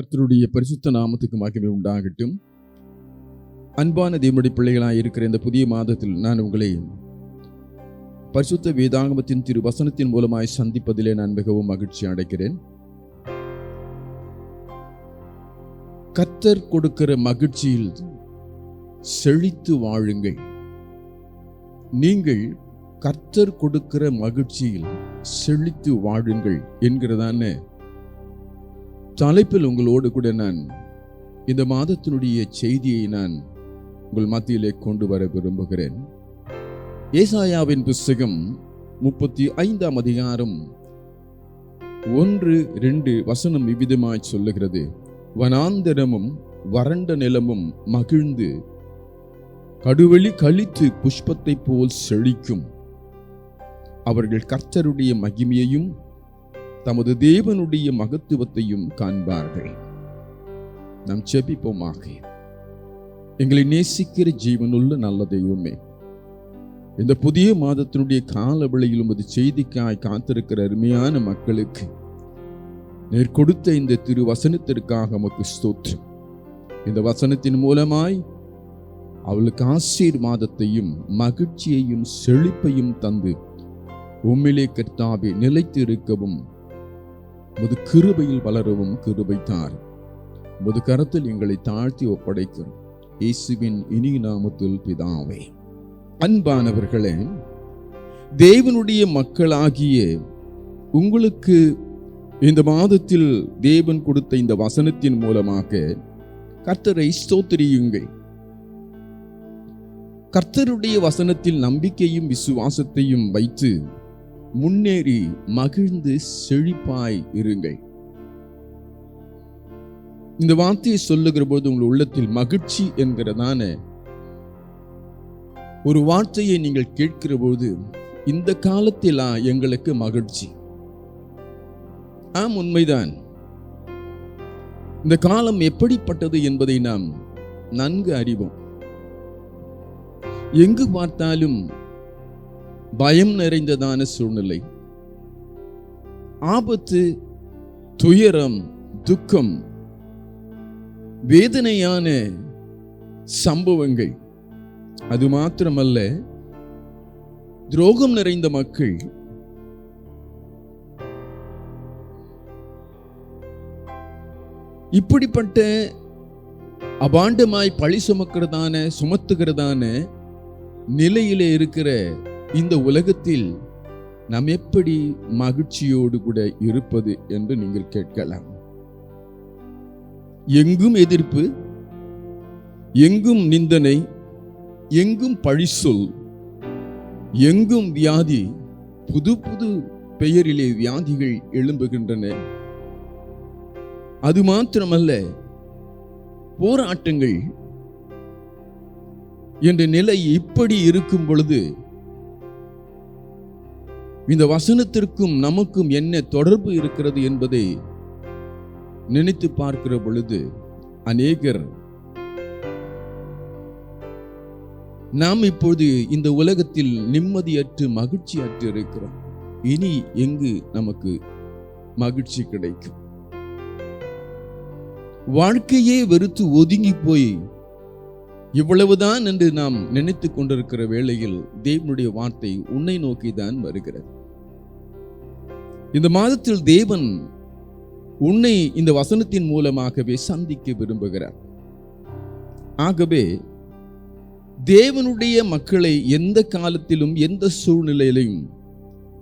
கர்த்தருடைய பரிசுத்த நாமத்துக்கு மகிமை உண்டாகட்டும். அன்பான தேவனுடைய பிள்ளைகளாய் இருக்கிற இந்த புதிய மாதத்தில் நான் உங்களை பரிசுத்த வேதாகமத்தின் திரு வசனத்தின் மூலமாய் சந்திப்பதிலே நான் மிகவும் மகிழ்ச்சி அடைகிறேன். கர்த்தர் கொடுக்கிற மகிழ்ச்சியில் செழித்து வாழுங்கள். நீங்கள் கர்த்தர் கொடுக்கிற மகிழ்ச்சியில் செழித்து வாழுங்கள் என்கிறதான தலைப்பில் உங்களோடு கூட நான் இந்த மாதத்தினுடைய செய்தியை நான் உங்கள் மத்தியிலே கொண்டு வர விரும்புகிறேன். ஏசாயாவின் புஸ்தகம் 35ஆம் அதிகாரம் 1-2 வசனம் இவ்விதமாய் சொல்லுகிறது. வனாந்தரமும் வறண்ட நிலமும் மகிழ்ந்து கடுவெளி கழித்து புஷ்பத்தை போல் செழிக்கும். அவர்கள் கர்த்தருடைய மகிமையையும் தமது தேவனுடைய மகத்துவத்தையும் காண்பார்கள். நாம் ஜெபிப்போமாக. எங்களை நேசிக்கிற ஜீவனுள்ள நல்ல தெய்வமே, இந்த புதிய மாதத்தினுடைய கால வேளையில் உமது செய்திக்காய் காத்திருக்கிற அருமையான மக்களுக்கு நீர் கொடுத்த இந்த திரு வசனத்திற்காக உமக்கு ஸ்தோத்திரம். இந்த வசனத்தின் மூலமாய் அவளுக்கு ஆசீர்வாதத்தையும் மகிழ்ச்சியையும் செழிப்பையும் தந்து உம்மிலே கர்த்தாவே நிலைத்து இருக்கவும் உமது கிருபையில் வளரவும் கிருபை தார். உமது கரத்தில் எங்களை தாழ்த்தி ஒப்படைக்கிறோம். இயேசுவின் இனிய நாமத்தில் பிதாவே. அன்பானவர்களே, தேவனுடைய மக்களாகிய உங்களுக்கு இந்த மாதத்தில் தேவன் கொடுத்த இந்த வசனத்தின் மூலமாக கர்த்தரை ஸ்தோத்திரியுங்கள். கர்த்தருடைய வசனத்தில் நம்பிக்கையும் விசுவாசத்தையும் வைத்து முன்னேறி மகிழ்ந்து செழிப்பாய் இருங்கள். இந்த வார்த்தையை சொல்லுகிற போது உங்கள் உள்ளத்தில் மகிழ்ச்சி என்கிறதான ஒரு வார்த்தையை நீங்கள் கேட்கிற போது இந்த காலத்தில் எங்களுக்கு மகிழ்ச்சி. உண்மைதான். இந்த காலம் எப்படிப்பட்டது என்பதை நாம் நன்கு அறிவோம். எங்கு பார்த்தாலும் பயம் நிறைந்ததான சூழ்நிலை, ஆபத்து, துயரம், துக்கம், வேதனையான சம்பவங்கள். அது மாத்திரமல்ல, துரோகம் நிறைந்த மக்கள், இப்படிப்பட்ட அபாண்டமாய் பழி சுமத்துகிறதான நிலையிலே இருக்கிற இந்த உலகத்தில் நாம் எப்படி மகிழ்ச்சியோடு கூட இருப்பது என்று நீங்கள் கேட்கலாம். எங்கும் எதிர்ப்பு, எங்கும் நிந்தனை, எங்கும் பழிசொல், எங்கும் வியாதி, புது புது பெயரிலே வியாதிகள் எழும்புகின்றன. அது மாத்திரமல்ல, போராட்டங்கள் என்ற நிலை இப்படி இருக்கும் பொழுது இந்த வசனத்திற்கும் நமக்கும் என்ன தொடர்பு இருக்கிறது என்பதை நினைத்து பார்க்கிற பொழுது அநேகர் நாம் இப்போது இந்த உலகத்தில் நிம்மதியற்று மகிழ்ச்சியற்று இருக்கிறோம். இனி எங்கு நமக்கு மகிழ்ச்சி கிடைக்கும்? வாழ்க்கையே வெறுத்து ஒதுங்கி போய் இவ்வளவுதான் என்று நாம் நினைத்து கொண்டிருக்கிற வேளையில் தேவனுடைய வார்த்தை உன்னை நோக்கிதான் வருகிறது. இந்த மாதத்தில் தேவன் உன்னை இந்த வசனத்தின் மூலமாகவே சந்திக்க விரும்புகிறார். ஆகவே தேவனுடைய மக்களை எந்த காலத்திலும் எந்த சூழ்நிலையிலும்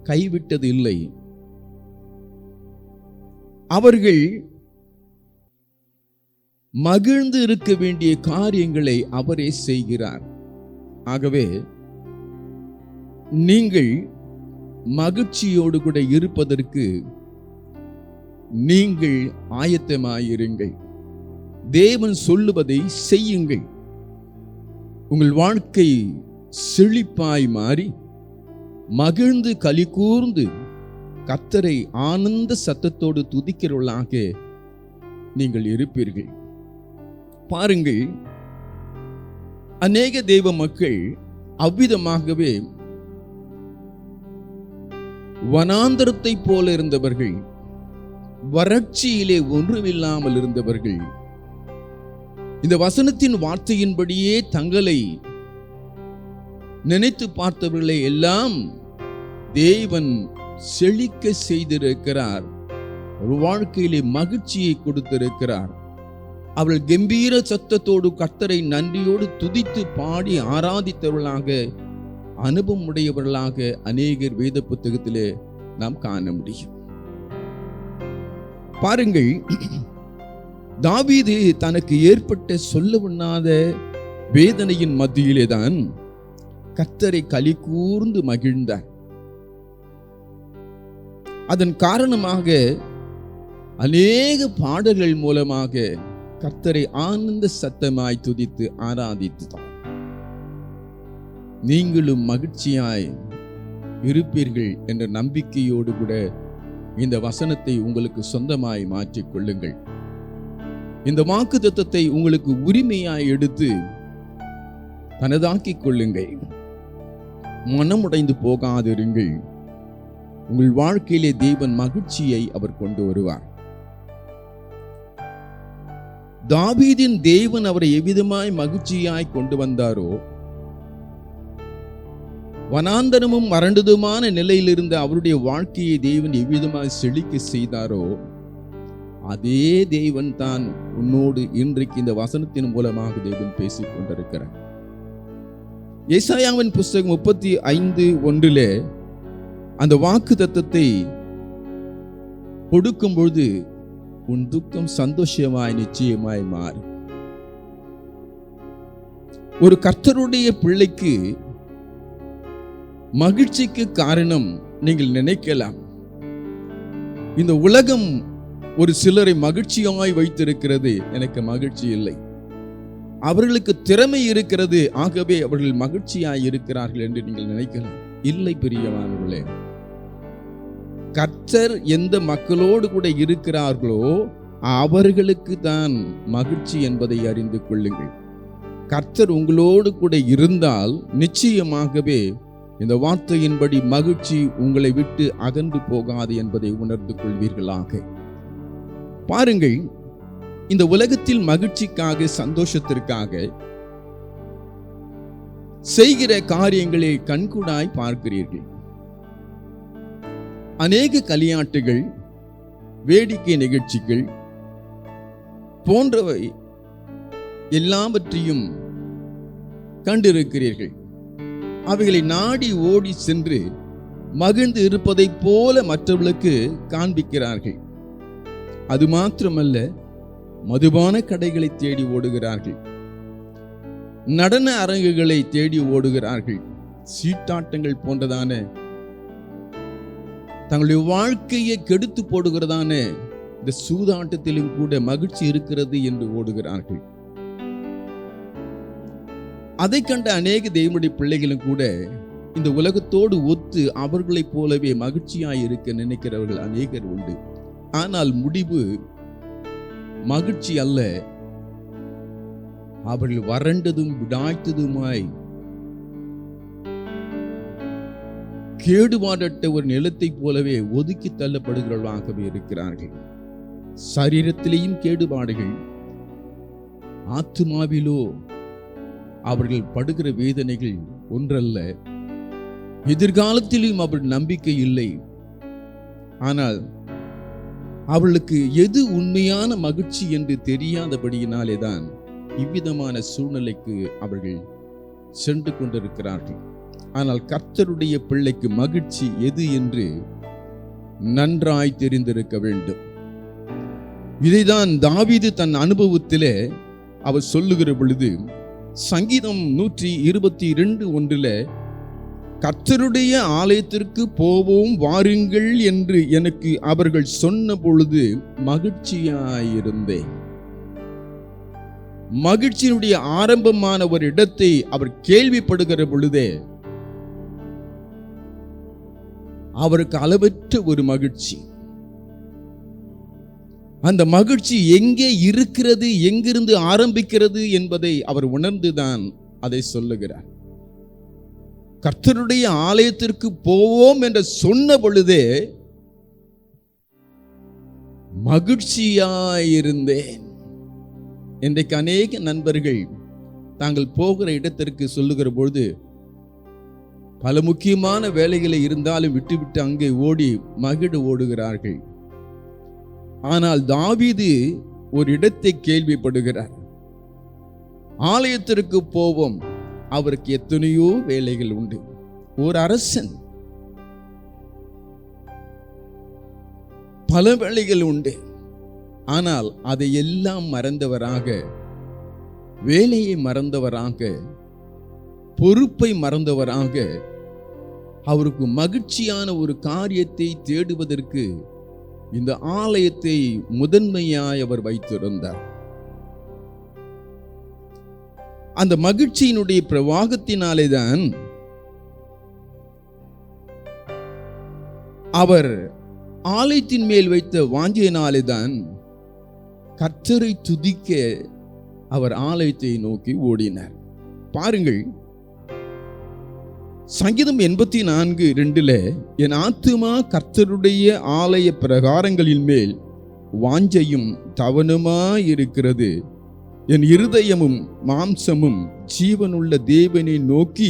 கைவிட்டது இல்லை. அவர்கள் மகிழ்ந்து இருக்க வேண்டிய காரியங்களை அவரே செய்கிறார். ஆகவே நீங்கள் மகிழ்ச்சியோடு கூட இருப்பதற்கு நீங்கள் ஆயத்தமாயிருங்கள். தேவன் சொல்லுவதை செய்யுங்கள். உங்கள் வாழ்க்கை செழிப்பாய் மாறி மகிழ்ந்து களி கூர்ந்து கர்த்தரை ஆனந்த சத்தத்தோடு துதிக்கிறவர்களாக நீங்கள் இருப்பீர்கள். பாருங்கள், அநேக தேவ மக்கள் அவ்விதமாகவே வனாந்தரத்தை போல இருந்தவர்கள், வறட்சியிலே ஒன்றுமில்லாமல் இருந்தவர்கள் இந்த வசனத்தின் வார்த்தையின்படியே தங்களை நினைத்து பார்த்தவர்களை எல்லாம் தேவன் செழிக்க செய்திருக்கிறார். ஒரு வாழ்க்கையிலே மகிழ்ச்சியை கொடுத்திருக்கிறார். அவர்கள் கம்பீர சத்தத்தோடு கர்த்தரை நன்றியோடு துதித்து பாடி ஆராதித்தவர்களாக, அனுபவம் உடையவர்களாக அநேகர் வேத புத்தகத்திலே நாம் காண முடியும். பாருங்கள், தாவீது தனக்கு ஏற்பட்ட சொல்ல உண்ணாத வேதனையின் மத்தியிலே தான் கர்த்தரை களி கூர்ந்து மகிழ்ந்தார். அதன் காரணமாக அநேக பாடல்கள் மூலமாக கர்த்தரை ஆனந்த சத்தமாய் துதித்து ஆராதித்தார். நீங்களும் மகிழ்ச்சியாய் இருப்பீர்கள் என்ற நம்பிக்கையோடு கூட இந்த வசனத்தை உங்களுக்கு சொந்தமாய் மாற்றிக் கொள்ளுங்கள். இந்த வாக்குத்தத்தத்தை உங்களுக்கு உரிமையாய் எடுத்து தனதாக்கிக் கொள்ளுங்கள். மனமுடைந்து போகாதிருங்கள். உங்கள் வாழ்க்கையிலே தேவன் மகிழ்ச்சியை அவர் கொண்டு வருவார். தாவீதின் தேவன் அவரை எவ்விதமாய் மகிழ்ச்சியாய் கொண்டு வந்தாரோ, வனாந்தரமும் வறண்டதுமான நிலையில் இருந்த அவருடைய வாழ்க்கையை தேவன் எவ்விதமாய் செழிக்க செய்தாரோ, அதே தேவன் தான் உன்னோடு இன்றைக்கு இந்த வசனத்தின் மூலமாக தேவன் பேசிக் கொண்டிருக்கிறார். ஏசாயாவின் புஸ்தகம் 35:1 அந்த வாக்கு தத்தத்தை கொடுக்கும் பொழுது உன் துக்கம் சந்தோஷமாய் நிச்சயமாய் மாறும். ஒரு கர்த்தருடைய பிள்ளைக்கு மகிழ்ச்சிக்கு காரணம் நீங்கள் நினைக்கலாம், இந்த உலகம் ஒரு சிலரை மகிழ்ச்சியாய் வைத்திருக்கிறது, எனக்கு மகிழ்ச்சி இல்லை. அவர்களுக்கு திறமை இருக்கிறது, ஆகவே அவர்கள் மகிழ்ச்சியாய் இருக்கிறார்கள் என்று நீங்கள் நினைக்கலாம். இல்லை பிரியமானவர்களே, கர்த்தர் எந்த மக்களோடு கூட இருக்கிறார்களோ அவர்களுக்கு தான் மகிழ்ச்சி என்பதை அறிந்து கொள்ளுங்கள். கர்த்தர் உங்களோடு கூட இருந்தால் நிச்சயமாகவே இந்த வார்த்தையின்படி மகிழ்ச்சி உங்களை விட்டு அகன்று போகாது என்பதை உணர்ந்து கொள்வீர்களாக. பாருங்கள், இந்த உலகத்தில் மகிழ்ச்சிக்காக, சந்தோஷத்திற்காக செய்கிற காரியங்களை கண்கூடாய் பார்க்கிறீர்கள். அநேக களியாட்டுகள், வேடிக்கை நிகழ்ச்சிகள் போன்றவை எல்லாவற்றையும் கண்டிருக்கிறீர்கள். அவைகளை நாடி ஓடி சென்று மகிழ்ந்து இருப்பதை போல மற்றவர்களுக்கு காண்பிக்கிறார்கள். அது மாத்திரமல்ல, மதுபான கடைகளை தேடி ஓடுகிறார்கள், நடன அரங்குகளை தேடி ஓடுகிறார்கள், சீட்டாட்டங்கள் போன்றதான தங்களுடைய வாழ்க்கையை கெடுத்து போடுகிறதான இந்த சூதாட்டத்திலும் கூட மகிழ்ச்சி இருக்கிறது என்று ஓடுகிறார்கள். அதை கண்ட அநேக தேவனுடைய பிள்ளைகளும் கூட இந்த உலகத்தோடு ஒத்து அவர்களைப் போலவே மகிழ்ச்சியாய் இருக்க நினைக்கிறவர்கள் அநேகர் உண்டு. ஆனால் முடிவு மகிழ்ச்சி அல்ல, அவர்கள் வறண்டதும் விடாய்த்ததுமாய் கேடுபாடற்ற ஒரு நிலத்தை போலவே ஒதுக்கி தள்ளப்படுகிறவர்களாகவே இருக்கிறார்கள். சரீரத்திலேயும் கேடுபாடுகள், ஆத்துமாவிலோ அவர்கள் படுகிற வேதனைகள் ஒன்றல்ல. எதிர்காலத்திலும் அவர்கள் நம்பிக்கை இல்லை. ஆனால் அவர்களுக்கு எது உண்மையான மகிழ்ச்சி என்று தெரியாதபடியினாலேதான் இவ்விதமான சூழ்நிலைக்கு அவர்கள் சென்று கொண்டிருக்கிறார்கள். ஆனால் கர்த்தருடைய பிள்ளைக்கு மகிழ்ச்சி எது என்று நன்றாய் தெரிந்திருக்க வேண்டும். இதைதான் தாவீது தன் அனுபவத்திலே அவர் சொல்லுகிற பொழுது, சங்கீதம் 122:1 கர்த்தருடைய ஆலயத்திற்கு போவோம் வாருங்கள் என்று எனக்கு அவர்கள் சொன்ன பொழுது மகிழ்ச்சியாயிருந்தேன். மகிழ்ச்சியினுடைய ஆரம்பமான ஒரு இடத்தை அவர் கேள்விப்படுகிற பொழுதே அவருக்கு அளவற்ற ஒரு மகிழ்ச்சி. அந்த மகிழ்ச்சி எங்கே இருக்கிறது, எங்கிருந்து ஆரம்பிக்கிறது என்பதை அவர் உணர்ந்துதான் அதை சொல்லுகிறார். கர்த்தருடைய ஆலயத்திற்கு போவோம் என்று சொன்ன பொழுதே மகிழ்ச்சியாயிருந்தேன். இன்றைக்கு அநேக நண்பர்கள் தாங்கள் போகிற இடத்திற்கு சொல்லுகிற பொழுது பல முக்கியமான வேலைகளை இருந்தாலும் விட்டுவிட்டு அங்கே ஓடி மகிழ ஓடுகிறார்கள். ஆனால் தாவீது ஒரு இடத்தை கேள்விப்படுகிறார். ஆலயத்திற்கு போவோம், அவருக்கு எத்தனையோ வேலைகள் உண்டு. ஒரு அரசன், பல வேலைகள் உண்டு. ஆனால் அதையெல்லாம் மறந்தவராக, வேலையை மறந்தவராக, பொறுப்பை மறந்தவராக, அவருக்கு மகிழ்ச்சியான ஒரு காரியத்தை தேடுவதற்கு இந்த ஆலயத்தை முதன்மையாய் அவர் வைத்திருந்தார். அந்த மகிழ்ச்சியினுடைய பிரவாகத்தினாலேதான் அவர் ஆலயத்தின் மேல் வைத்த வாஞ்சையினாலேதான் கர்த்தரை துதிக்க அவர் ஆலயத்தை நோக்கி ஓடினார். பாருங்கள், சங்கீதம் 84:2 என் ஆத்துமா கர்த்தருடைய ஆலய பிரகாரங்களின் மேல் வாஞ்சையும் தவனமாயிருக்கிறது, என் இருதயமும் மாம்சமும் ஜீவனுள்ள தேவனை நோக்கி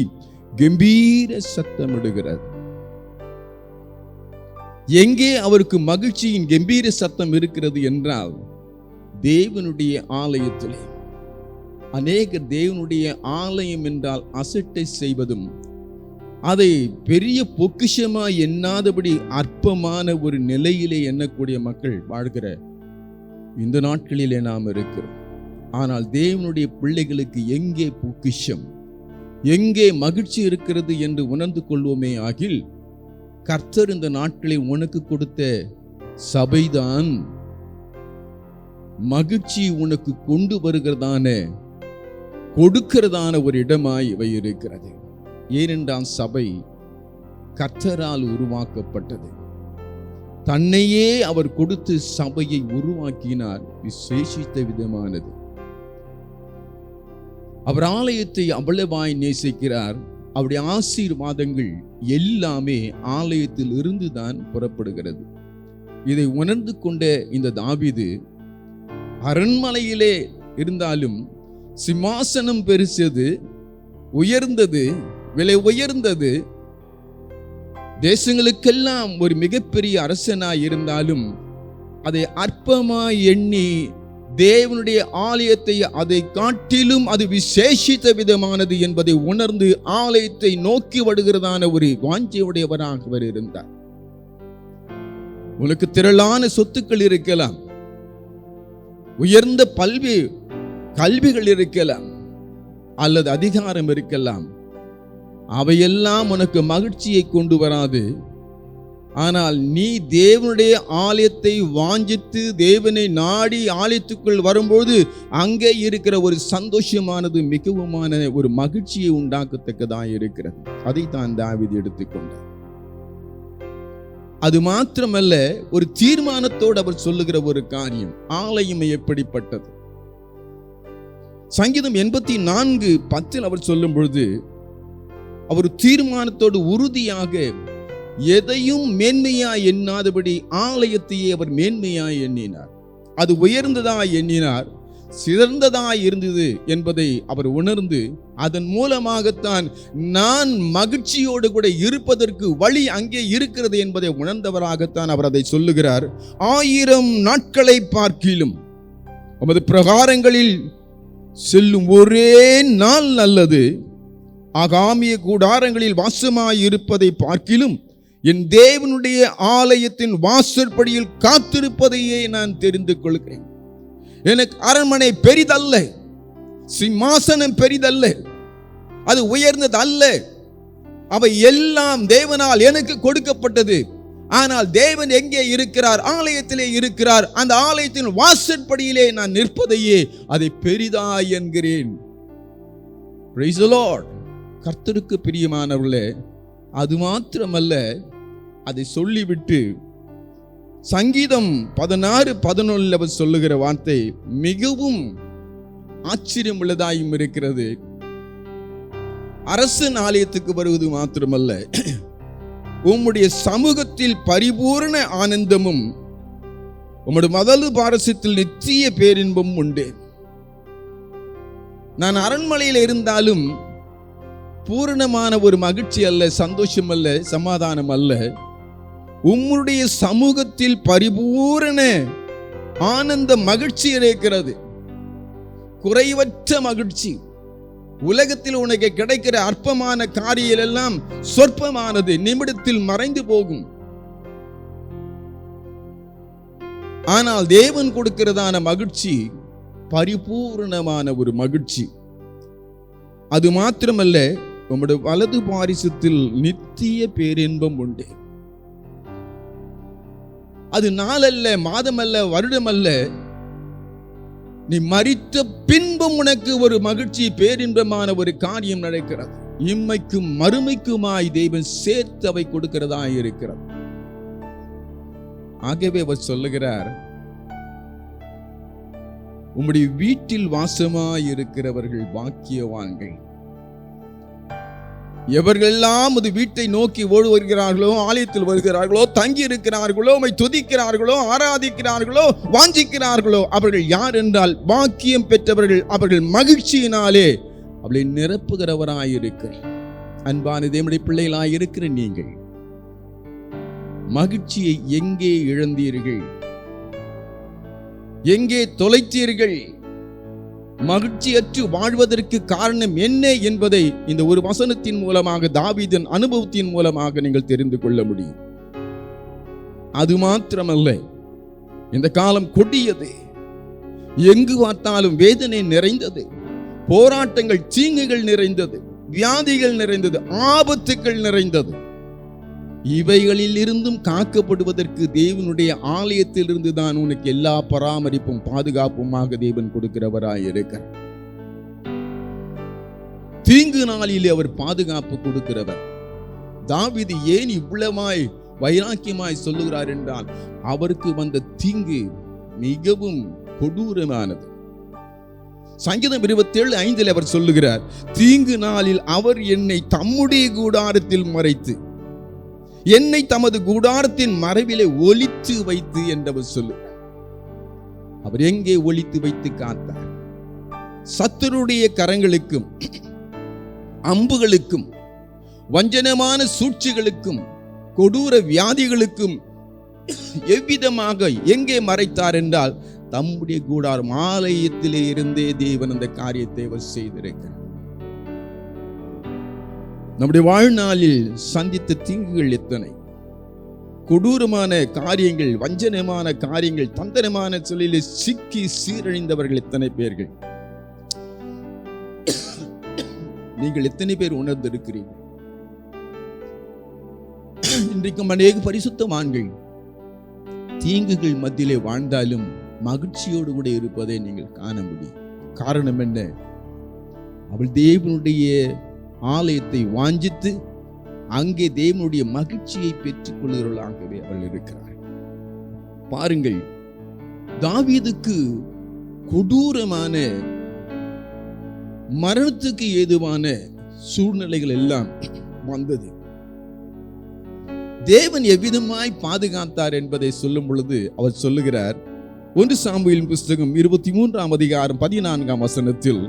கம்பீர சத்தமிடுகிறது. எங்கே அவருக்கு மகிழ்ச்சியின் கம்பீர சத்தம் இருக்கிறது என்றால் தேவனுடைய ஆலயத்திலே. அநேகர் தேவனுடைய ஆலயம் என்றால் அசட்டை செய்வதும், அதை பெரிய பொக்கிஷமா எண்ணாதபடி அற்பமான ஒரு நிலையிலே எண்ணக்கூடிய மக்கள் வாழ்கிற இந்த நாட்களிலே நாம் இருக்கிறோம். ஆனால் தேவனுடைய பிள்ளைகளுக்கு எங்கே பொக்கிஷம், எங்கே மகிழ்ச்சி இருக்கிறது என்று உணர்ந்து கொள்வோமே ஆகில், கர்த்தர் இந்த நாட்களில் உனக்கு கொடுத்த சபைதான் மகிழ்ச்சி உனக்கு கொண்டு வருகிறதான, கொடுக்கிறதான ஒரு இடமாய் இவை இருக்கிறது. ஏனென்றால் சபை கர்த்தரால் உருவாக்கப்பட்டது. தன்னையே அவர் கொடுத்து சபையை உருவாக்கினார். விசேஷித்த விதமானது. அவர் ஆலயத்தை அவ்வளவாய் நேசிக்கிறார். அவருடைய ஆசீர்வாதங்கள் எல்லாமே ஆலயத்தில் இருந்துதான் புறப்படுகிறது. இதை உணர்ந்து கொண்ட இந்த தாவீது அரண்மனையிலே இருந்தாலும் சிம்மாசனம் பெருசது, உயர்ந்தது, விலை உயர்ந்தது, தேசங்களுக்கெல்லாம் ஒரு மிகப்பெரிய அரசனாய் இருந்தாலும் அதை அற்பமாய் எண்ணி தேவனுடைய ஆலயத்தை அதை காட்டிலும் அது விசேஷித்த விதமானது என்பதை உணர்ந்து ஆலயத்தை நோக்கி வருகிறதான ஒரு வாஞ்சையுடையவராக அவர் இருந்தார். உனக்கு திரளான சொத்துக்கள் இருக்கலாம், உயர்ந்த பல்வேறு கல்விகள் இருக்கலாம், அல்லது அதிகாரம் இருக்கலாம். அவையெல்லாம் உனக்கு மகிழ்ச்சியை கொண்டு வராது. ஆனால் நீ தேவனுடைய ஆலயத்தை வாஞ்சித்து தேவனை நாடி ஆலயத்துக்குள் வரும்போது அங்கே இருக்கிற ஒரு சந்தோஷமானது மிகவுமான ஒரு மகிழ்ச்சியை உண்டாக்கத்தக்கதாக இருக்கிறது. அதைத்தான் தாவீது எடுத்துக்கொண்டார். அது மாத்திரமல்ல, ஒரு தீர்மானத்தோடு அவர் சொல்லுகிற ஒரு காரியம். ஆலயம் எப்படிப்பட்டது? சங்கீதம் 84:10 அவர் சொல்லும் பொழுது அவர் தீர்மானத்தோடு உறுதியாக எதையும் மேன்மையாய் எண்ணாதபடி ஆலயத்தையே அவர் மேன்மையாய் எண்ணினார். அது உயர்ந்ததாய் எண்ணினார், சிறந்ததாய் இருந்தது என்பதை அவர் உணர்ந்து அதன் மூலமாகத்தான் நான் மகிழ்ச்சியோடு கூட இருப்பதற்கு வழி அங்கே இருக்கிறது என்பதை உணர்ந்தவராகத்தான் அவர் அதை சொல்லுகிறார். 1000 நாட்களை பார்க்கிலும் நமது பிரகாரங்களில் செல்லும் ஒரே நாள் நல்லது, ஆகாமிய கூடாரங்களில் வாசமாய் இருப்பதை பார்க்கிலும் என் தேவனுடைய ஆலயத்தின் வாசற்படியில் காத்திருப்பதையே நான் தெரிந்து கொள்கிறேன். எனக்கு அரண்மனை பெரிதல்ல, சிம்மாசனம் பெரிதல்ல, அது உயர்ந்தது அல்ல. அவை எல்லாம் தேவனால் எனக்கு கொடுக்கப்பட்டது. ஆனால் தேவன் எங்கே இருக்கிறார்? ஆலயத்திலே இருக்கிறார். அந்த ஆலயத்தின் வாசற்படியிலே நான் நிற்பதையே அதை பெரிதாய் என்கிறேன். Praise the Lord. கர்த்தருக்கு பிரியமானவர்களே, அது மாத்திரமல்ல, அதை சொல்லிவிட்டு சங்கீதம் 16:11 அவர் சொல்லுகிற வார்த்தை மிகவும் ஆச்சரியம் உள்ளதாயும் இருக்கிறது. அரசன் ஆலயத்துக்கு வருவது மாத்திரமல்ல, உம்முடைய சமூகத்தில் பரிபூர்ண ஆனந்தமும் உம்முடைய மதலு பாரசத்தில் நித்திய பேரின்பம் உண்டு. நான் அரண்மனையில் இருந்தாலும் பூரணமான ஒரு மகிழ்ச்சி அல்ல, சந்தோஷம் அல்ல, சமாதானம் அல்ல. உம்முடைய சமூகத்தில் பரிபூரண ஆனந்த மகிழ்ச்சி இருக்கிறது, குறைவற்ற மகிழ்ச்சி. உலகத்தில் உனக்கு கிடைக்கிற அற்பமான காரியம் எல்லாம் சொற்பமானது, நிமிடத்தில் மறைந்து போகும். ஆனால் தேவன் கொடுக்கிறதான மகிழ்ச்சி பரிபூர்ணமான ஒரு மகிழ்ச்சி. அது மாத்திரமல்ல, உம்முடைய வலது பாரிசத்தில் நித்திய பேரின்பம் உண்டு. அது நாளல்ல, மாதமல்ல, வருடமல்ல. நீ மரித்த பின்பும் உனக்கு ஒரு மகிழ்ச்சி, பேரின்பமான ஒரு காரியம் நடக்கிறது. இம்மைக்கும் மறுமைக்குமாய் தேவன் சேர்த்து அவை கொடுக்கிறதா இருக்கிறது. ஆகவே அவர் சொல்லுகிறார், உம்முடைய வீட்டில் வாசமாய் இருக்கிறவர்கள் பாக்கியவான்கள். எவர்களெல்லாம் அது வீட்டை நோக்கி ஓடி வருகிறார்களோ, ஆலயத்தில் வருகிறார்களோ, தங்கி இருக்கிறார்களோ, உம்மை துதிக்கிறார்களோ, ஆராதிக்கிறார்களோ, வாஞ்சிக்கிறார்களோ, அவர்கள் யார் என்றால் பாக்கியம் பெற்றவர்கள். அவர்கள் மகிழ்ச்சியினாலே அவளை நிரப்புகிறவராயிருக்கிற அன்பான தேவனுடைய பிள்ளைகளாயிருக்கிற நீங்கள் மகிழ்ச்சியை எங்கே இழந்தீர்கள்? எங்கே தொலைத்தீர்கள்? மகிழ்ச்சியற்று வாழ்வதற்கு காரணம் என்ன என்பதை இந்த ஒரு வசனத்தின் மூலமாக, தாவீதின் அனுபவத்தின் மூலமாக நீங்கள் தெரிந்து கொள்ள முடியும். அது மாத்திரமல்ல, இந்த காலம் கொடியது. எங்கு பார்த்தாலும் வேதனை நிறைந்தது, போராட்டங்கள், தீங்குகள் நிறைந்தது, வியாதிகள் நிறைந்தது, ஆபத்துக்கள் நிறைந்தது. இவைகளில் இருந்தும் காக்கப்படுவதற்கு தேவனுடைய ஆலயத்தில் இருந்து தான் உனக்கு எல்லா பராமரிப்பும் பாதுகாப்புமாக தேவன் கொடுக்கிறவராயிருக்கிறார். தீங்கு நாளிலே அவர் பாதுகாப்பு கொடுக்கிறவர். தாவீது ஏன் இவ்வளவாய் வைராக்கியமாய் சொல்லுகிறார் என்றால், அவருக்கு வந்த தீங்கு மிகவும் கொடூரமானது. சங்கீதம் 27:5 அவர் சொல்லுகிறார், தீங்கு நாளில் அவர் என்னை தம்முடைய கூடாரத்தில் மறைத்து என்னை தமது கூடாரத்தின் மறைவிலே ஒளித்து வைத்து என்றவர் சொல்லுகிறார். அவர் எங்கே ஒளித்து வைத்து காத்தார்? சத்துருடைய கரங்களுக்கும் அம்புகளுக்கும் வஞ்சனமான சூழ்ச்சிகளுக்கும் கொடூர வியாதிகளுக்கும் எவ்விதமாக எங்கே மறைத்தார் என்றால், தம்முடைய கூடாரம் ஆலயத்திலே இருந்தே தேவன் அந்த காரியத்தை அவர் செய்திருக்கிறார். நம்முடைய வாழ்நாளில் சந்தித்த தீங்குகள் எத்தனை! கொடூரமான காரியங்கள், வஞ்சனமான காரியங்கள், தந்திரமான சொல்லிலே சிக்கி சீரழிந்தவர்கள் எத்தனை பேர்கள்! நீங்கள் எத்தனை பேர் உணர்ந்திருக்கிறீர்கள்? இன்றைக்கும் அநேக பரிசுத்தவான்கள் தீங்குகள் மத்தியிலே வாழ்ந்தாலும் மகிழ்ச்சியோடு கூட இருப்பதை நீங்கள் காண முடியும். காரணம் என்ன? அவள் தேவனுடைய ஆலயத்தை வாஞ்சித்து அங்கே தேவனுடைய மகிழ்ச்சியை பெற்றுக் கொள்கிறவர்களாகவே அவள் இருக்கிறார். பாருங்கள், தாவீதுக்கு கொடூரமான மரணத்துக்கு ஏதுவான சூழ்நிலைகள் எல்லாம் வந்தது. தேவன் எவ்விதமாய் பாதுகாத்தார் என்பதை சொல்லும் பொழுது அவர் சொல்லுகிறார், 1 சாமுவேலின் புஸ்தகம் 23:14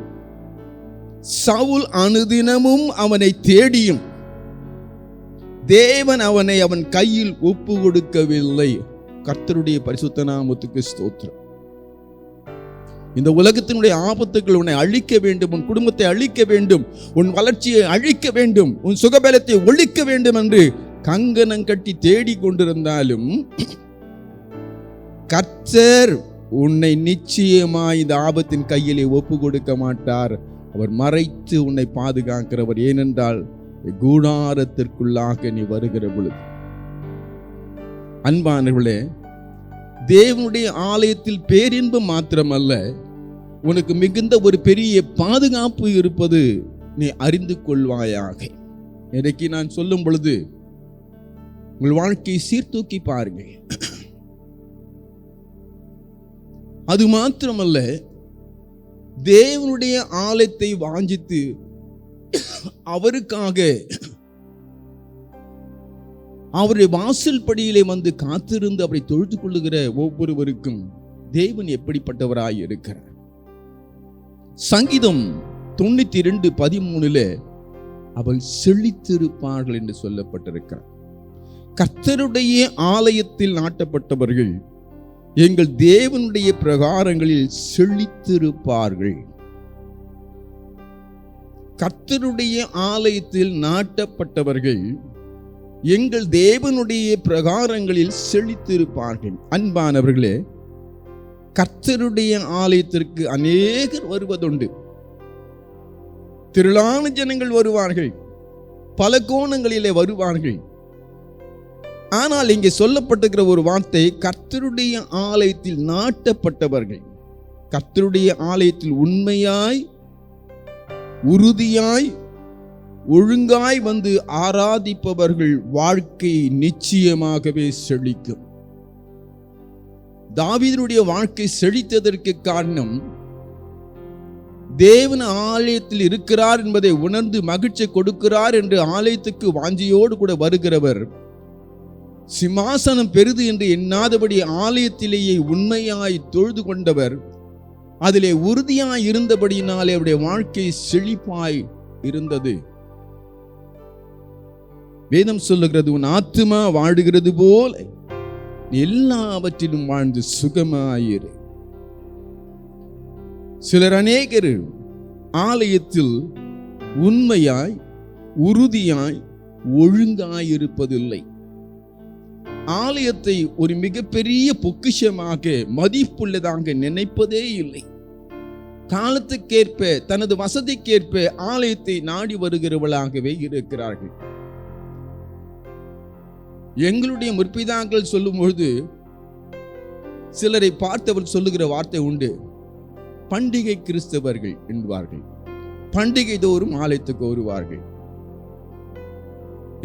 சவுல் அனுதினமும் அவனை தேடியும் தேவன் அவனை அவன் கையில் ஒப்பு கொடுக்கவில்லை. கர்த்தருடைய பரிசுத்த நாமத்துக்கு ஸ்தோத்திரம். இந்த உலகத்தினுடைய ஆபத்துகள் உன்னை அழிக்க வேண்டும், உன் குடும்பத்தை அழிக்க வேண்டும், உன் வளர்ச்சியை அழிக்க வேண்டும், உன் சுகபலத்தை ஒழிக்க வேண்டும் என்று கங்கணம் கட்டி தேடி கொண்டிருந்தாலும் கர்த்தர் உன்னை நிச்சயமாய் இந்த ஆபத்தின் கையிலே ஒப்பு கொடுக்க மாட்டார். அவர் மறைத்து உன்னை பாதுகாக்கிறவர். ஏனென்றால் கூடாரத்திற்குள்ளாக நீ வருகிற பொழுது. அன்பானவர்களே, தேவனுடைய ஆலயத்தில் பேரின்பம் மாத்திரமல்ல, உனக்கு மிகுந்த ஒரு பெரிய பாதுகாப்பு இருப்பது நீ அறிந்து கொள்வாயாக. இன்றைக்கு நான் சொல்லும் பொழுது உங்கள் வாழ்க்கையை சீர்தூக்கி பாருங்கள். அது மாத்திரமல்ல, தேவனுடைய ஆலயத்தை வாஞ்சித்து அவருக்காக அவருடைய வாசல் படியிலே வந்து காத்திருந்து அவரை தொழுது கொள்ளுகிற ஒவ்வொருவருக்கும் தேவன் எப்படிப்பட்டவராய் இருக்கிறார். சங்கீதம் 92:13 அவள் செழித்திருப்பார்கள் என்று சொல்லப்பட்டிருக்கிறார். கர்த்தருடைய ஆலயத்தில் நாட்டப்பட்டவர்கள் எங்கள் தேவனுடைய பிரகாரங்களில் செழித்திருப்பார்கள். கர்த்தருடைய ஆலயத்தில் நாட்டப்பட்டவர்கள் எங்கள் தேவனுடைய பிரகாரங்களில் செழித்திருப்பார்கள். அன்பானவர்களே, கர்த்தருடைய ஆலயத்திற்கு அநேகர் வருவதுண்டு. திரளான ஜனங்கள் வருவார்கள், பல கோணங்களிலே வருவார்கள். ஆனால் இங்கே சொல்லப்பட்டிருக்கிற ஒரு வார்த்தை, கர்த்தருடைய ஆலயத்தில் நாட்டப்பட்டவர்கள். கர்த்தருடைய ஆலயத்தில் உண்மையாய், உறுதியாய், ஒழுங்காய் வந்து ஆராதிப்பவர்கள் வாழ்க்கை நிச்சயமாகவே செழிக்கும். தாவீதுடைய வாழ்க்கை செழித்ததற்கு காரணம், தேவன் ஆலயத்தில் இருக்கிறார் என்பதை உணர்ந்து மகிழ்ச்சி கொடுக்கிறார் என்று ஆலயத்துக்கு வாஞ்சியோடு கூட வருகிறவர், சிம்மாசனம் பெரிது என்று எண்ணாதபடி ஆலயத்திலேயே உண்மையாய் தொழுது கொண்டவர், அதிலே உறுதியாய் இருந்தபடியினாலே அவருடைய வாழ்க்கை செழிப்பாய் இருந்தது. வேதம் சொல்லுகிறது, உன் ஆத்துமா வாழுகிறது போல எல்லாவற்றிலும் வாழ்ந்து சுகமாயிரு. சிலர் அநேகர் ஆலயத்தில் உண்மையாய், உறுதியாய், ஒழுங்காயிருப்பதில்லை. ஆலயத்தை ஒரு மிகப்பெரிய பொக்கிஷமாக, மதிப்புள்ளதாக நினைப்பதே இல்லை. காலத்துக்கேற்ப, தனது வசதிக்கேற்ப ஆலயத்தை நாடி வருகிறவர்களாகவே இருக்கிறார்கள். எங்களுடைய முற்பிதாக்கள் சொல்லும் பொழுது சிலரை பார்த்தவர் சொல்லுகிற வார்த்தை உண்டு, பண்டிகை கிறிஸ்தவர்கள் என்பார்கள். பண்டிகை தோறும் ஆலயத்துக்கு வருவார்கள்.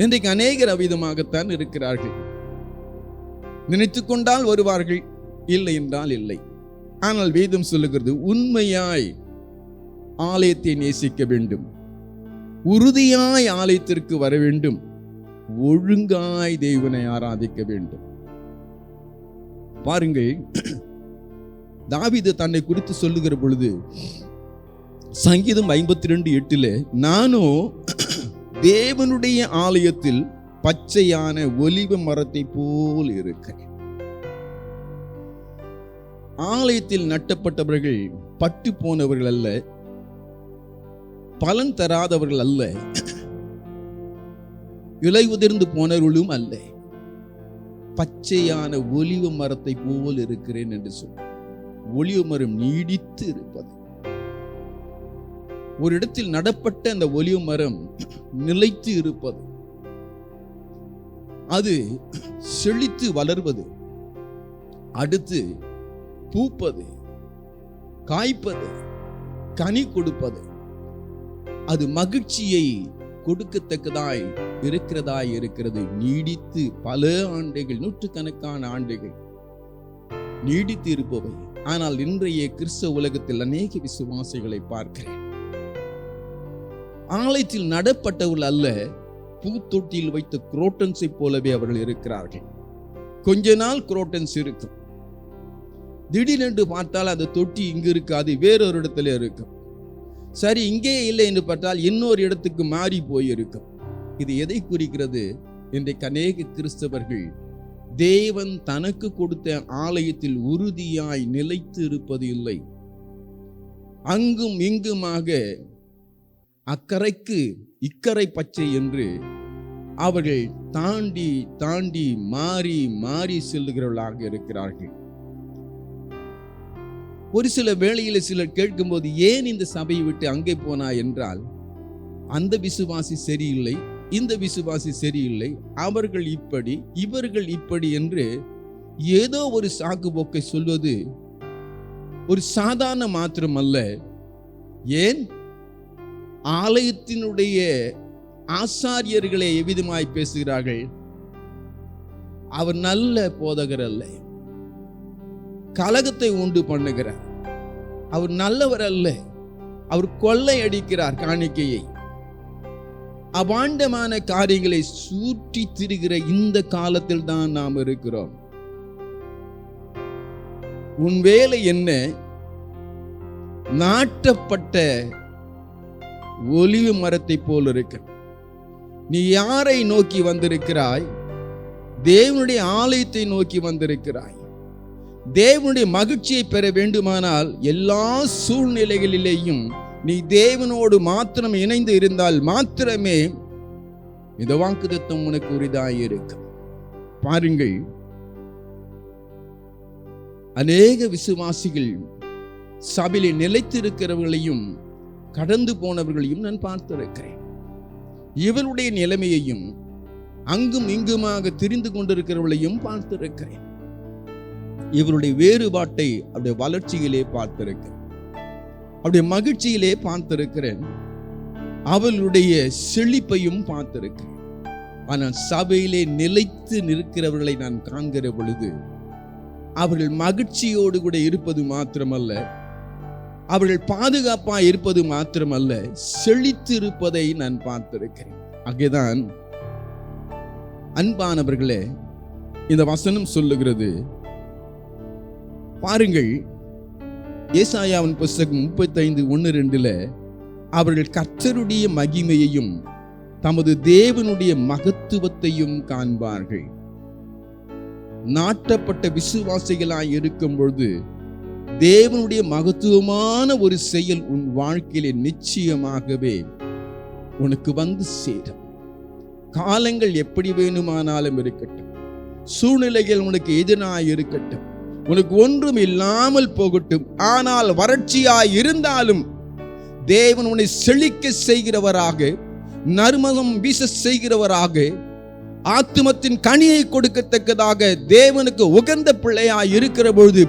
இன்றைக்கு அநேகர் அவ்விதமாகத்தான் இருக்கிறார்கள். நினைத்து கொண்டால் வருவார்கள், இல்லை என்றால் இல்லை. ஆனால் வேதம் சொல்லுகிறது, உண்மையாய் ஆலயத்தை நேசிக்க வேண்டும், உறுதியாய் ஆலயத்திற்கு வர வேண்டும், ஒழுங்காய் தேவனை ஆராதிக்க வேண்டும். பாருங்கள், தாவீது தன்னை குறித்து சொல்லுகிற பொழுது சங்கீதம் 52:8 நானோ தேவனுடைய ஆலயத்தில் பச்சையான ஒலிவ மரத்தை போல் இருக்கிறேன். ஆலயத்தில் நட்டப்பட்டவர்கள் பட்டு போனவர்கள் அல்ல, பலன் தராதவர்கள் அல்ல, இலை உதிர்ந்து போனவர்களும் அல்ல. பச்சையான ஒலிவ மரத்தை போல் இருக்கிறேன் என்று சொன்ன ஒலிவ மரம் நீடித்து இருப்பது. ஒரு இடத்தில் நடப்பட்ட அந்த ஒலிவ மரம் நிலைத்து இருப்பது, அது செழித்து வளர்வது, அடுத்து பூப்பது, காய்ப்பது, கனி கொடுப்பது, அது மகிழ்ச்சியை கொடுக்கத்தக்கதாய் இருக்கிறது. நீடித்து பல ஆண்டுகள், நூற்றுக்கணக்கான ஆண்டுகள் நீடித்து இருப்பவை. ஆனால் இன்றைய கிறிஸ்தவ உலகத்தில் அநேக விசுவாசிகளை பார்க்கிறேன், ஆலயத்தில் நடப்பட்டவர்கள் அல்ல, பூத்தொட்டியில் வைத்த குரோட்டன்ஸை போலவே அவர்கள் இருக்கிறார்கள். கொஞ்ச நாள் குரோட்டன்ஸ் இருக்கும், திடீரென்று பார்த்தால் அந்த தொட்டி இங்கு இருக்காது, வேறொரு இடத்துல இருக்கும். சரி, இங்கே இல்லை என்று பார்த்தால் இன்னொரு இடத்துக்கு மாறி போயிருக்கும். இது எதை குறிக்கிறது? இன்றைக்கு அநேக கிறிஸ்தவர்கள் தேவன் தனக்கு கொடுத்த ஆலயத்தில் உறுதியாய் நிலைத்து இருப்பது இல்லை. அங்கும் இங்குமாக அக்கரைக்கு இக்கரை பச்சை என்று அவர்கள் தாண்டி தாண்டி மாறி மாறி செல்லுகிறவர்களாக இருக்கிறார்கள். ஒரு சில வேளையில் சிலர் கேட்கும்போது, ஏன் இந்த சபையை விட்டு அங்கே போனா என்றால், அந்த விசுவாசி சரியில்லை, இந்த விசுவாசி சரியில்லை, அவர்கள் இப்படி இவர்கள் இப்படி என்று ஏதோ ஒரு சாக்கு போக்கை சொல்வது ஒரு சாதாரண மாத்திரம் அல்ல. ஏன் ஆலயத்தினுடைய ஆசாரியர்களை எவ்விதமாய் பேசுகிறார்கள்? அவர் நல்ல போதகர் அல்ல, கலகத்தை உண்டு பண்ணுகிறார், அவர் நல்லவர் அல்ல, அவர் கொள்ளை அடிக்கிறார் காணிக்கையை. அபாண்டமான காரியங்களை சுற்றி திரிகிற இந்த காலத்தில் தான் நாம் இருக்கிறோம். உன் வேலை என்ன? நாட்டப்பட்ட ஒலிவு மரத்தை போல் இருக்க. நீ யாரை நோக்கி வந்திருக்கிறாய்? தேவனுடைய ஆலயத்தை நோக்கி வந்திருக்கிறாய். தேவனுடைய மகிழ்ச்சியை பெற வேண்டுமானால் எல்லா சூழ்நிலைகளிலேயும் நீ தேவனோடு மாத்திரம் இணைந்து இருந்தால் மாத்திரமே இந்த வாக்குத்தத்தம் உனக்கு உரிதாயிருக்கும். பாருங்கள், அநேக விசுவாசிகள் சபையிலே நிலைத்திருக்கிறவர்களையும் கடந்து போனவர்களையும் நான் பார்த்திருக்கிறேன். இவருடைய நிலைமையையும் அங்கும் இங்குமாக திரிந்து கொண்டிருக்கிறவர்களையும் பார்த்திருக்கிறேன். இவருடைய வேறுபாட்டை அவருடைய வளர்ச்சியிலே பார்த்திருக்கிறேன், அவருடைய மகிழ்ச்சியிலே பார்த்திருக்கிறேன், அவளுடைய செழிப்பையும் பார்த்திருக்கிறேன். ஆனால் சபையிலே நிலைத்து நிற்கிறவர்களை நான் காண்கிற பொழுது அவர்கள் மகிழ்ச்சியோடு கூட இருப்பது மாத்திரமல்ல, அவர்கள் பாதுகாப்பாக இருப்பது மாத்திரமல்ல, செழித்து இருப்பதை நான் பார்த்திருக்கிறேன். ஆகேதான் அன்பானவர்களே, இந்த வசனம் சொல்லுகிறது. பாருங்கள், ஏசாயாவின் புத்தகம் 35:1-2 அவர்கள் கர்த்தருடைய மகிமையையும் தமது தேவனுடைய மகத்துவத்தையும் காண்பார்கள். நாட்டப்பட்ட விசுவாசிகளாய் இருக்கும் பொழுது தேவனுடைய மகத்துவமான ஒரு செயல் உன் வாழ்க்கையிலே நிச்சயமாகவே உனக்கு வந்து சேரும். காலங்கள் எப்படி வேணுமானாலும் இருக்கட்டும், சூழ்நிலைகள் உனக்கு எதிராக இருக்கட்டும், உனக்கு ஒன்றும் இல்லாமல் போகட்டும், ஆனால் வறட்சியாய் இருந்தாலும் தேவன் உன்னை செழிக்க செய்கிறவராக, நறுமணம் வீச செய்கிறவராக, ஆத்துமத்தின் கனியை கொடுக்கத்தக்கதாக தேவனுக்கு உகந்த பிள்ளையாய் இருக்கிற பொழுது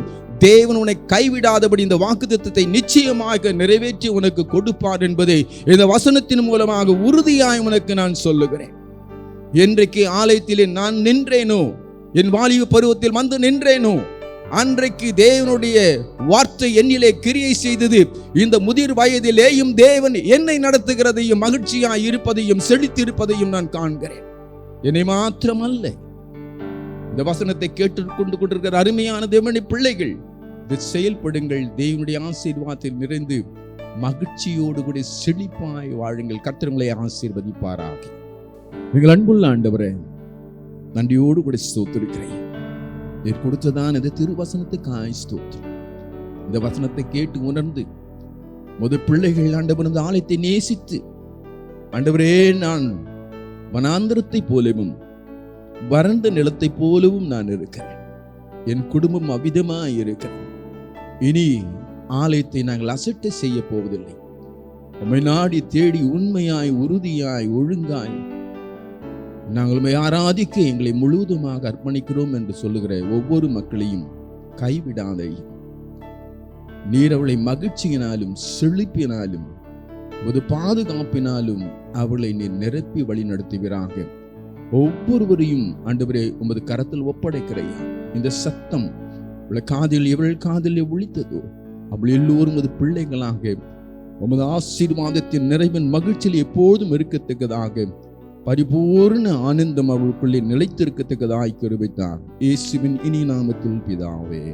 தேவன் உன்னை கைவிடாதபடி இந்த வாக்குத்தத்தத்தை நிச்சயமாக நிறைவேற்றி உனக்கு கொடுப்பார் என்பதை இந்த வசனத்தின் மூலமாக உறுதியாய் உனக்கு நான் சொல்லுகிறேன். என்றைக்கு ஆலயத்திலே நான் நின்றேனோ, என் வாலிப பருவத்தில் வந்து நின்றேனோ, அன்றைக்கு தேவனுடைய வார்த்தை என்னிலே கிரியை செய்தது. இந்த முதிர் வயதிலேயும் தேவன் என்னை நடத்துகிறதையும் மகிழ்ச்சியாய் இருப்பதையும் செழித்திருப்பதையும் நான் காண்கிறேன். என்னை மாத்திரமல்ல, இந்த வசனத்தை கேட்டுக்கொண்டு கொண்டிருக்கிற அருமையான தேவனுடைய பிள்ளைகள், செயல்படுங்கள். தேவனுடைய ஆசீர்வாதத்தில் நிறைந்து மகிழ்ச்சியோடு கூட செழிப்பாய் வாழுங்கள். கர்த்தர் உங்களை ஆசீர்வதிப்பாராக. நீங்கள் அன்புள்ள ஆண்டவரே, நன்றியோடு கூட ஸ்தோத்திரிக்கிறேன். நீர் கொடுத்ததான் இந்த திருவசனத்துக்காய் ஸ்தோத்திரம். இந்த வசனத்தை கேட்டு உணர்ந்து முதல் பிள்ளைகள் ஆண்டவர் இந்த ஆலயத்தை நேசித்து, ஆண்டவரே, நான் வனாந்தரத்தை போலவும் வறண்ட நிலத்தை போலவும் நான் இருக்கிறேன், என் குடும்பம் அவ்விதமாய் இருக்கிறேன், இனி ஆலயத்தை நாங்கள் அசட்டை செய்ய போவதில்லை, உம்மை நாடி தேடி உண்மையாய் உறுதியாய் ஒழுங்காய் நாங்கள் உம்மை ஆராதிக்க எங்களை முழுவதுமாக அர்ப்பணிக்கிறோம் என்று சொல்லுகிற ஒவ்வொரு மக்களையும் கைவிடாதே. நீர் அவளை மகிழ்ச்சியினாலும் செழிப்பினாலும் ஒரு பாதுகாப்பினாலும் அவளை நீர் நிரப்பி வழி நடத்துவீராக. ஒவ்வொருவரையும் ஆண்டவரே உமது கரத்தில் ஒப்படைக்கிறையா. இந்த சத்தம் இவள் காதில் ஒலித்ததோ, அவள் எல்லோரும் உமது பிள்ளைகளாக உமது ஆசீர்வாதத்தின் நிறைவின் மகிழ்ச்சியில் எப்போதும் இருக்கத்தக்கதாக பரிபூர்ண ஆனந்தம் அவளுக்குள்ளே நிலைத்திருக்கத்தக்கதாய் கிருபைத்தார். இயேசுவின் இனி நாமத்தில் பிதாவே.